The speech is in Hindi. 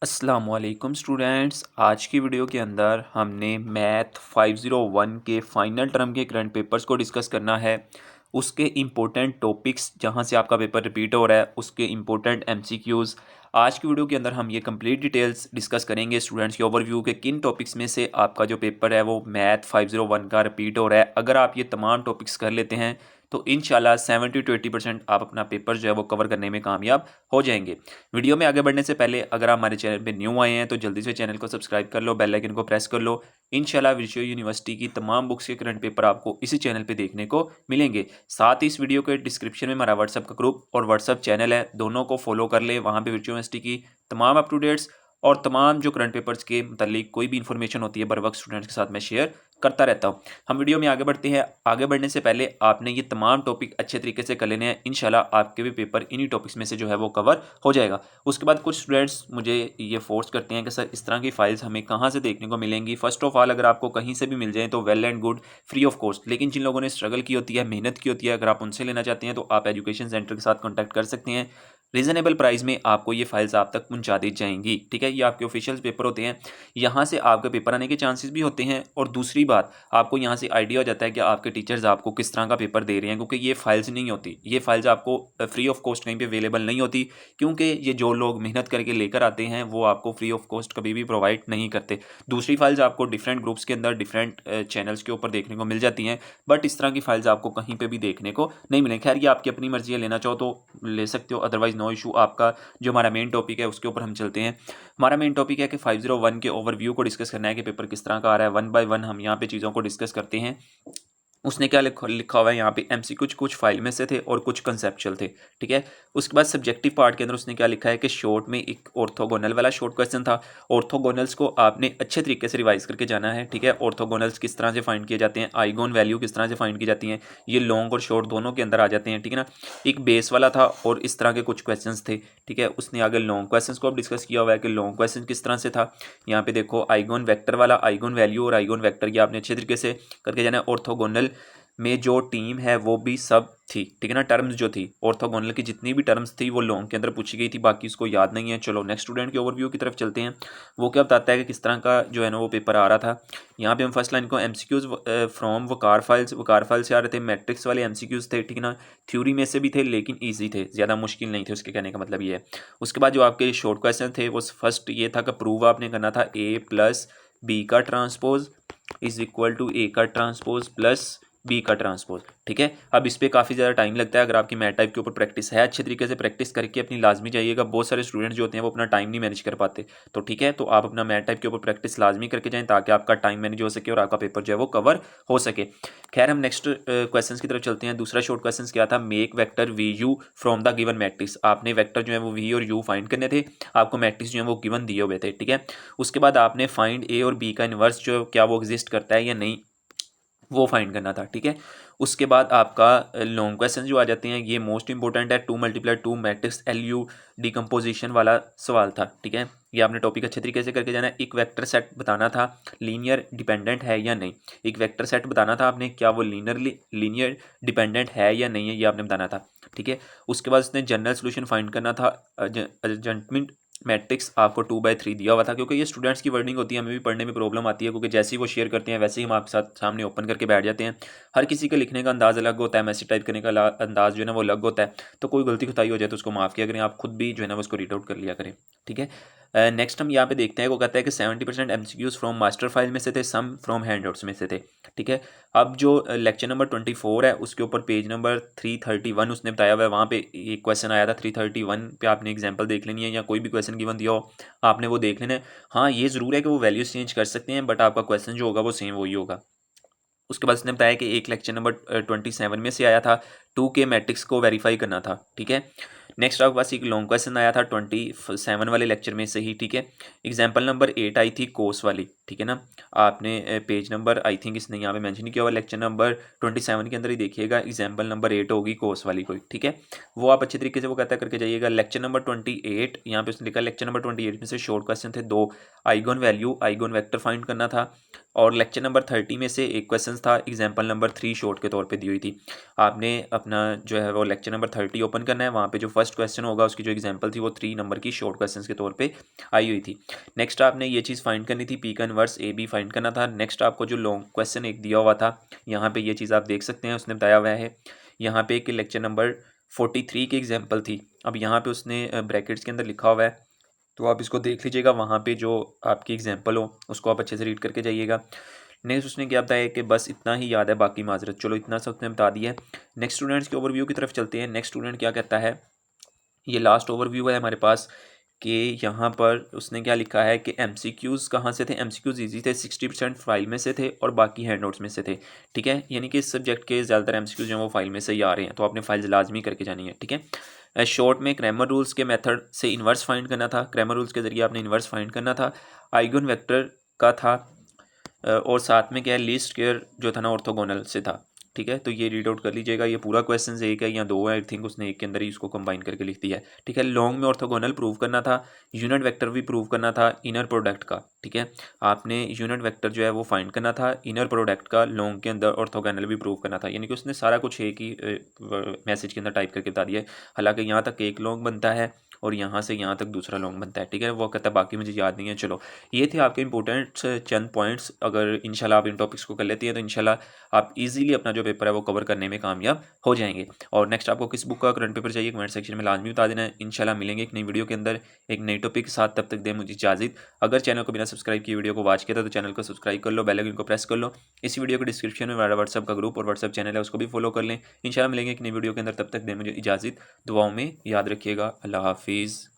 अस्सलामुअलैकुम स्टूडेंट्स। आज की वीडियो के अंदर हमने मैथ 501 के फाइनल टर्म के करंट पेपर्स को डिस्कस करना है। उसके इम्पोर्टेंट टॉपिक्स जहां से आपका पेपर रिपीट हो रहा है उसके इम्पोर्टेंट एमसीक्यूज़ आज की वीडियो के अंदर हम ये कंप्लीट डिटेल्स डिस्कस करेंगे। स्टूडेंट्स के ओवरव्यू के किन टॉपिक्स में से आपका जो पेपर है वो मैथ 501 का रिपीट हो रहा है। अगर आप ये तमाम टॉपिक्स कर लेते हैं तो इंशाल्लाह 70 to 80% आप अपना पेपर जो है वो कवर करने में कामयाब हो जाएंगे। वीडियो में आगे बढ़ने से पहले अगर आप हमारे चैनल पे न्यू आए हैं तो जल्दी से चैनल को सब्सक्राइब कर लो, बेल आइकन को प्रेस कर लो। इंशाल्लाह विजय यूनिवर्सिटी की तमाम बुक्स के करंट पेपर आपको इसी चैनल पे देखने को मिलेंगे। साथ ही इस वीडियो के डिस्क्रिप्शन में हमारा व्हाट्सअप का ग्रुप और व्हाट्सअप चैनल है, दोनों को फॉलो कर ले। वहाँ पे विजय यूनिवर्सिटी की तमाम अप टू डेट्स और तमाम जो करंट पेपर्स के मतलब कोई भी इन्फॉर्मेशन होती है बर वक्त स्टूडेंट्स के साथ मैं शेयर करता रहता हूँ। हम वीडियो में आगे बढ़ते हैं। आगे बढ़ने से पहले आपने ये तमाम टॉपिक अच्छे तरीके से कर लेने हैं। इंशाल्लाह आपके भी पेपर इन्हीं टॉपिक्स में से जो है वो कवर हो जाएगा। उसके बाद कुछ स्टूडेंट्स मुझे ये फोर्स करते हैं कि सर इस तरह की फाइल्स हमें कहाँ से देखने को मिलेंगी। फर्स्ट ऑफ ऑल अगर आपको कहीं से भी मिल जाए तो well and good, free of cost. लेकिन जिन लोगों ने स्ट्रगल की होती है, मेहनत की होती है, अगर आप उनसे लेना चाहते हैं तो आप एजुकेशन सेंटर के साथ कॉन्टैक्ट कर सकते हैं। रीजनेबल प्राइस में आपको ये फाइल्स आप तक पहुंचा दी जाएंगी। ठीक है, ये आपके ऑफिशियल पेपर होते हैं, यहाँ से आपके पेपर आने के चांसेस भी होते हैं। और दूसरी बात, आपको यहाँ से आइडिया हो जाता है कि आपके टीचर्स आपको किस तरह का पेपर दे रहे हैं, क्योंकि ये फाइल्स नहीं होती, ये फाइल्स आपको फ्री ऑफ कॉस्ट कहीं पे अवेलेबल नहीं होती। क्योंकि ये जो लोग मेहनत करके लेकर आते हैं वो आपको फ्री ऑफ कॉस्ट कभी भी प्रोवाइड नहीं करते। दूसरी फाइल्स आपको डिफरेंट ग्रुप्स के अंदर डिफरेंट चैनल्स के ऊपर देखने को मिल जाती हैं, बट इस तरह की फाइल्स आपको कहीं पर भी देखने को नहीं मिलेंगी। खैर ये आपकी अपनी मर्जी है, लेना चाहो तो ले सकते हो, अदरवाइज नो इशू। आपका जो हमारा मेन टॉपिक है उसके ऊपर हम चलते हैं। हमारा मेन टॉपिक है कि 501 के ओवरव्यू को डिस्कस करना है कि पेपर किस तरह का आ रहा है। वन बाय वन हम यहाँ पे चीज़ों को डिस्कस करते हैं। उसने क्या लिखा हुआ है यहाँ पे, एमसीक्यू कुछ फाइल में से थे और कुछ कंसेप्चुअल थे। ठीक है, उसके बाद सब्जेक्टिव पार्ट के अंदर उसने क्या लिखा है कि शॉर्ट में एक ऑर्थोगोनल वाला शॉर्ट क्वेश्चन था। ऑर्थोगोनल्स को आपने अच्छे तरीके से रिवाइज करके जाना है। ठीक है, ऑर्थोगोनल्स किस तरह से फाइंड किए जाते हैं, आइगोन वैल्यू किस तरह से फाइंड की जाती हैं, ये लॉन्ग और शॉर्ट दोनों के अंदर आ जाते हैं। ठीक है ना, एक बेस वाला था और इस तरह के कुछ क्वेश्चन थे। ठीक है, उसने आगे लॉन्ग क्वेश्चन को अब डिस्कस किया हुआ है कि लॉन्ग क्वेश्चन किस तरह से था। यहाँ पे देखो आइगोन वेक्टर वाला, आइगोन वैल्यू और आइगोन वेक्टर की आपने अच्छे तरीके से करके जाना है। ऑर्थोगोनल में जो टीम है वो भी सब थी। ठीक है ना, टर्म्स जो थी ऑर्थोगोनल की जितनी भी टर्म्स थी वो लॉन्ग के अंदर पूछी गई थी, बाकी उसको याद नहीं है। चलो नेक्स्ट स्टूडेंट के ओवरव्यू की तरफ चलते हैं। वो क्या बताता है कि किस तरह का जो है ना वो पेपर आ रहा था। यहाँ पे हम फर्स्ट लाइन को एमसीक्यूज फ्रॉम वकार फाइल्स से आ रहे थे, मैट्रिक्स वाले एमसीक्यूज थे। ठीक है ना, थ्योरी में से भी थे लेकिन ईजी थे, ज़्यादा मुश्किल नहीं थे, उसके कहने का मतलब ये है। उसके बाद जो आपके शॉर्ट क्वेश्चन थे वो फर्स्ट ये था कि प्रूव आपने करना था ए प्लस बी का ट्रांसपोज इज इक्वल टू ए का ट्रांसपोज प्लस बी का ट्रांसपोज। ठीक है, अब इस पर काफ़ी ज़्यादा टाइम लगता है। अगर आपकी मैथ टाइप के ऊपर प्रैक्टिस है, अच्छे तरीके से प्रैक्टिस करके अपनी लाजमी जाइएगा। बहुत सारे स्टूडेंट्स जो होते हैं वो अपना टाइम नहीं मैनेज कर पाते, तो ठीक है, तो आप अपना मैथ टाइप के ऊपर प्रैक्टिस लाजमी करके जाएं ताकि आपका टाइम मैनेज हो सके और आपका पेपर जो है वो कवर हो सके। खैर हम नेक्स्ट क्वेश्चन की तरफ चलते हैं। दूसरा शॉर्ट क्वेश्चन क्या था, make vector V U from the given matrix. आपने वेक्टर जो है वो वी और यू फाइंड करने थे, आपको मैट्रिक्स जो है वो गिवन दिए हुए थे। ठीक है, उसके बाद आपने फाइंड ए और बी का इनवर्स जो क्या वो एग्जिस्ट करता है या नहीं वो फाइंड करना था। ठीक है, उसके बाद आपका लॉन्ग क्वेश्चन जो आ जाते हैं ये मोस्ट इंपॉर्टेंट है, 2 × 2 मैट्रिक्स एलयू डिकम्पोजिशन वाला सवाल था। ठीक है, ये आपने टॉपिक अच्छे तरीके से करके जाना है। एक वेक्टर सेट बताना था लीनियर डिपेंडेंट है या नहीं, एक वेक्टर सेट बताना था आपने, क्या वो लीनियर डिपेंडेंट है या नहीं है ये आपने बताना था। ठीक है, उसके बाद उसने जनरल सोल्यूशन फाइंड करना था। एडजस्टमेंट मैट्रिक्स आपको 2/3 दिया हुआ था, क्योंकि ये स्टूडेंट्स की वर्डिंग होती है, हमें भी पढ़ने में प्रॉब्लम आती है, क्योंकि जैसे ही वो शेयर करते हैं वैसे ही हम आपके साथ सामने ओपन करके बैठ जाते हैं। हर किसी का लिखने का अंदाज़ अलग होता है, मैसेज टाइप करने का अंदाज़ जो है ना वो अलग होता है, तो कोई गलती खुताई हो जाए तो उसको माफ़ किया करें, आप खुद भी जो है ना उसको रीड आउट कर लिया करें। ठीक है, नेक्स्ट हम यहाँ पे देखते हैं, वो कहता है कि 70% एमसीक्यूज फ्रॉम मास्टर फाइल में से थे, सम फ्रॉम हैंडआउट्स में से थे। ठीक है, अब जो लेक्चर नंबर 24 है उसके ऊपर पेज नंबर 331 उसने बताया हुआ है, वहाँ पे एक क्वेश्चन आया था 331 पे, आपने एग्जांपल देख लेनी है या कोई भी क्वेश्चन गिवन दिया हो आपने वो देख लेना है। हाँ ये ज़रूर है कि वो वैल्यूज चेंज कर सकते हैं, बट आपका क्वेश्चन जो होगा वो सेम वही होगा। उसके बाद उसने बताया कि एक लेक्चर नंबर 27 में से आया था, 2 के मैट्रिक्स को वेरीफाई करना था। ठीक है, नेक्स्ट आपके पास एक लॉन्ग क्वेश्चन आया था 27 वाले लेक्चर में से ही। ठीक है, एग्जाम्पल नंबर 8 आई थी कोस वाली। ठीक है ना, आपने पेज नंबर आई थिंक इसने यहाँ पे मेंशन किया हुआ, लेक्चर नंबर 27 के अंदर ही देखिएगा, एग्जाम्पल नंबर 8 होगी कोस वाली कोई। ठीक है, वो आप अच्छे तरीके से वो कहता करके जाइएगा। लेक्चर नंबर 28 यहाँ पे उसने लिखा, लेक्चर नंबर 28 में से शॉर्ट क्वेश्चन थे 2, eigen value eigen vector find करना था, और लेक्चर नंबर 30 में से एक क्वेश्चन था एग्जाम्पल नंबर 3 शॉर्ट के तौर पे दी हुई थी। आपने अपना जो है वो लेक्चर नंबर 30 ओपन करना है। वहाँ पे जो फर्स्ट क्वेश्चन होगा उसकी जो एग्जांपल थी वो 3 नंबर की शॉर्ट क्वेश्चंस के तौर पे आई हुई थी। नेक्स्ट आपने ये चीज़ फाइंड करनी थी, पी का इनवर्स ए बी फाइंड करना था। नेक्स्ट आपको जो लॉन्ग क्वेश्चन एक दिया हुआ था, यहाँ पे ये चीज़ आप देख सकते हैं, उसने बताया हुआ है यहाँ पे कि लेक्चर नंबर 43 की एग्जाम्पल थी। अब यहाँ पे उसने ब्रैकेट्स के अंदर लिखा हुआ है, तो आप इसको देख लीजिएगा, वहाँ पे जो आपकी एग्जाम्पल हो उसको आप अच्छे से रीड करके जाइएगा। नेक्स्ट उसने क्या बताया कि बस इतना ही याद है, बाकी माजरत, चलो इतना सब उसने बता दिया है। नेक्स्ट स्टूडेंट्स के ओवरव्यू की तरफ चलते हैं। नेक्स्ट स्टूडेंट क्या कहता है, ये लास्ट ओवरव्यू है हमारे पास, कि यहाँ पर उसने क्या लिखा है कि एमसीक्यूज़ कहाँ से थे, एमसीक्यूज़ इजी थे, 60% फाइल में से थे और बाकी हैंडआउट्स में से थे। ठीक है, यानी कि इस सब्जेक्ट के ज़्यादातर एमसीक्यूज़ जो हैं वो फाइल में से ही आ रहे हैं, तो आपने फाइल्स लाजमी करके जानी है। ठीक है, शॉर्ट में क्रैमर रूल्स के मेथड से इन्वर्स फाइंड करना था, क्रैमर रूल्स के ज़रिए आपने इन्वर्स फाइंड करना था। आइगन वेक्टर का था, और साथ में क्या है, लीस्ट स्क्वायर जो था ना ऑर्थोगोनल से था। ठीक है, तो ये रीड आउट कर लीजिएगा, ये पूरा क्वेश्चन एक है या दो है, आई थिंक उसने एक के अंदर ही इसको कंबाइन करके लिख दिया है। ठीक है, लॉन्ग में ऑर्थोगोनल प्रूव करना था, यूनिट वेक्टर भी प्रूव करना था इनर प्रोडक्ट का। ठीक है, आपने यूनिट वेक्टर जो है वो फाइंड करना था, इनर प्रोडक्ट का लॉन्ग के अंदर ऑर्थोगोनल भी प्रूव करना था। यानी कि उसने सारा कुछ एक ही मैसेज के अंदर टाइप करके बता दिया है। हालांकि यहाँ तक एक लॉन्ग बनता है और यहाँ से यहाँ तक दूसरा लॉन्ग बनता है। ठीक है, वो कहता है बाकी मुझे याद नहीं है। चलो, ये थे आपके इंपॉर्टेंट चंद पॉइंट्स। अगर इंशाल्लाह आप इन टॉपिक्स को कर लेती हैं तो इंशाल्लाह आप इजीली अपना जो पेपर है वो कवर करने में कामयाब हो जाएंगे। और नेक्स्ट आपको किस बुक का करंट पेपर चाहिए कमेंट सेक्शन में लाजमी बता देना है। इंशाल्लाह मिलेंगे एक नई वीडियो के अंदर एक नई टॉपिक के साथ, तब तक दें मुझे इजाज़त। अगर चैनल को बिना सब्सक्राइब किए वीडियो को वॉच किया था तो चैनल को सब्सक्राइब कर लो, बेल आइकन को प्रेस कर लो। इस वीडियो के डिस्क्रिप्शन में हमारा व्हाट्सअप का ग्रुप और व्हाट्सअप चैनल है, उसको भी फॉलो कर लें। इंशाल्लाह मिलेंगे एक नई वीडियो के अंदर, तब तक दें मुझे इजाज़त। दुआओं में याद रखिएगा। अल्लाह हाफिज़।